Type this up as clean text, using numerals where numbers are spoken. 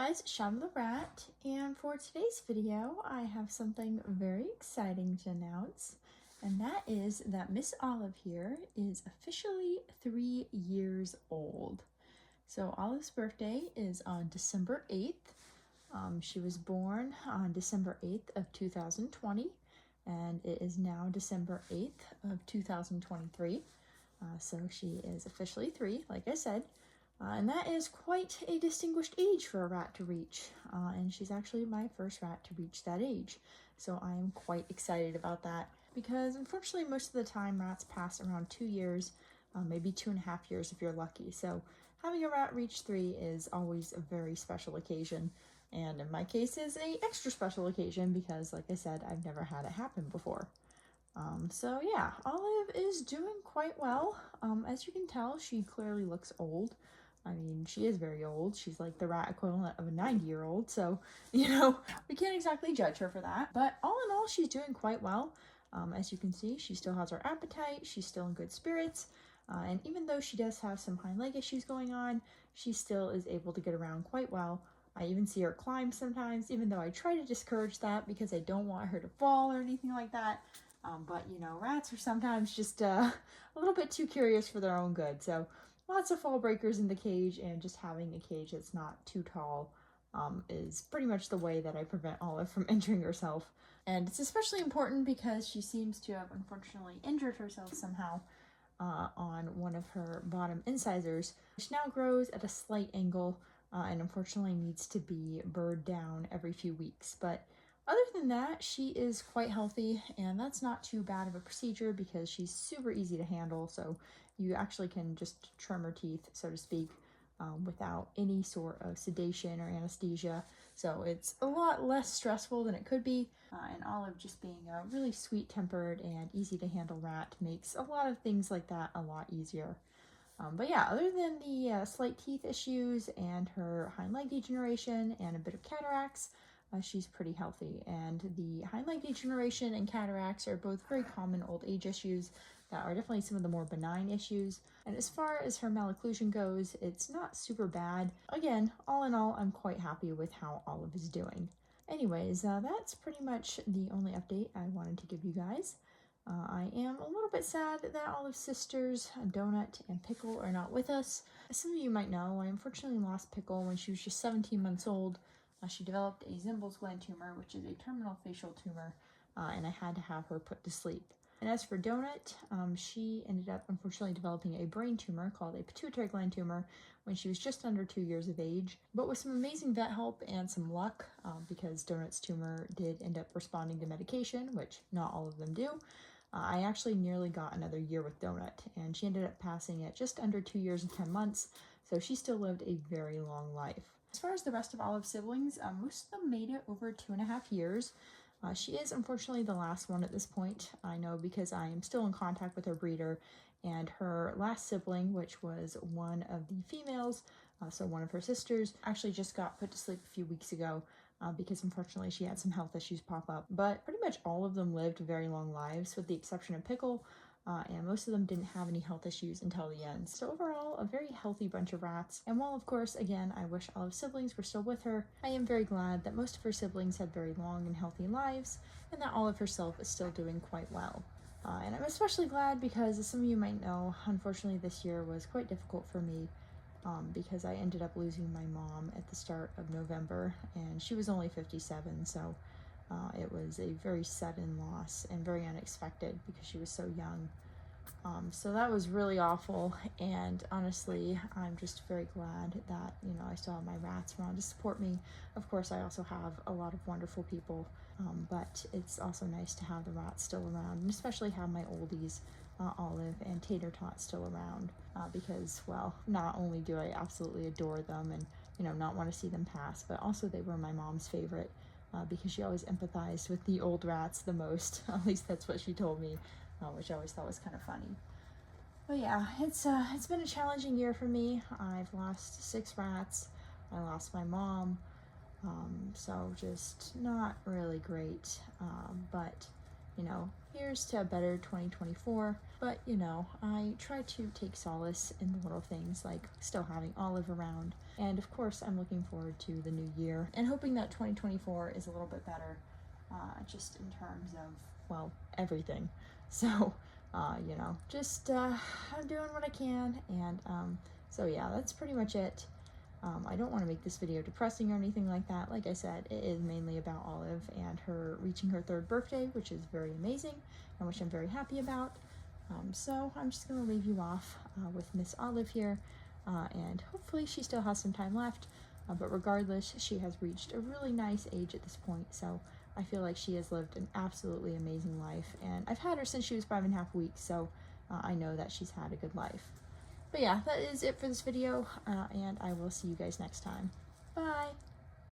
guys, Shadow the Rat, and for today's video I have something very exciting to announce, and that is that Miss Olive here is officially 3 years old. So Olive's birthday is on December 8th. She was born on December 8th of 2020, and it is now December 8th of 2023. So she is officially 3, like I said. And that is quite a distinguished age for a rat to reach, and she's actually my first rat to reach that age, so I am quite excited about that, because unfortunately most of the time rats pass around 2 years, maybe 2.5 years if you're lucky, so having a rat reach 3 is always a very special occasion, and in my case is a extra special occasion because, like I said, I've never had it happen before. So yeah, Olive is doing quite well. As you can tell, she clearly looks old. I mean, she is very old. She's like the rat equivalent of a 90-year-old, so, we can't exactly judge her for that. But all in all, she's doing quite well. As you can see, she still has her appetite, she's still in good spirits, and even though she does have some hind leg issues going on, she still is able to get around quite well. I even see her climb sometimes, even though I try to discourage that because I don't want her to fall or anything like that. But rats are sometimes just a little bit too curious for their own good, so lots of fall breakers in the cage, and just having a cage that's not too tall is pretty much the way that I prevent Olive from injuring herself. And it's especially important because she seems to have unfortunately injured herself somehow on one of her bottom incisors, which now grows at a slight angle and unfortunately needs to be burred down every few weeks. But other than that, she is quite healthy, and that's not too bad of a procedure because she's super easy to handle, so you actually can just trim her teeth, so to speak, without any sort of sedation or anesthesia. So it's a lot less stressful than it could be, and Olive just being a really sweet-tempered and easy-to-handle rat makes a lot of things like that a lot easier. But yeah, other than the slight teeth issues and her hind leg degeneration and a bit of cataracts, she's pretty healthy. And the hind leg degeneration and cataracts are both very common old age issues that are definitely some of the more benign issues. And as far as her malocclusion goes, it's not super bad. Again, all in all, I'm quite happy with how Olive is doing. Anyways, that's pretty much the only update I wanted to give you guys. I am a little bit sad that Olive's sisters, Donut and Pickle, are not with us. As some of you might know, I unfortunately lost Pickle when she was just 17 months old. She developed a Zimbel's gland tumor, which is a terminal facial tumor, and I had to have her put to sleep. And as for Donut, she ended up unfortunately developing a brain tumor called a pituitary gland tumor when she was just under 2 years of age. But with some amazing vet help and some luck, because Donut's tumor did end up responding to medication, which not all of them do, I actually nearly got another year with Donut, and she ended up passing at just under 2 years and 10 months, so she still lived a very long life. As far as the rest of Olive's siblings, most of them made it over 2.5 years. She is unfortunately the last one at this point. I know because I am still in contact with her breeder, and her last sibling, which was one of the females, so one of her sisters, actually just got put to sleep a few weeks ago because unfortunately she had some health issues pop up. But pretty much all of them lived very long lives, with the exception of Pickle, and most of them didn't have any health issues until the end. So overall, a very healthy bunch of rats. And while, of course, again, I wish Olive's siblings were still with her, I am very glad that most of her siblings had very long and healthy lives, and that Olive herself is still doing quite well. And I'm especially glad because, as some of you might know, unfortunately this year was quite difficult for me because I ended up losing my mom at the start of November, and she was only 57, so it was a very sudden loss and very unexpected because she was so young. So that was really awful, and honestly, I'm just very glad that, I still have my rats around to support me. Of course, I also have a lot of wonderful people, but it's also nice to have the rats still around, and especially have my oldies, Olive and Tater Tot, still around, because, well, not only do I absolutely adore them and, not want to see them pass, but also they were my mom's favorite, because she always empathized with the old rats the most. At least that's what she told me, which I always thought was kind of funny. But yeah, it's been a challenging year for me. I've lost 6 rats. I lost my mom, so just not really great. But you know, here's to a better 2024. But, you know, I try to take solace in the little things, like still having Olive around. And of course, I'm looking forward to the new year and hoping that 2024 is a little bit better, just in terms of, well, everything. So, you know, just I'm doing what I can. And so, yeah, that's pretty much it. I don't want to make this video depressing or anything like that. Like I said, it is mainly about Olive and her reaching her 3rd birthday, which is very amazing and which I'm very happy about. So I'm just going to leave you off with Miss Olive here, and hopefully she still has some time left, but regardless, she has reached a really nice age at this point, so I feel like she has lived an absolutely amazing life, and I've had her since she was 5.5 weeks, so I know that she's had a good life. But yeah, that is it for this video, and I will see you guys next time. Bye!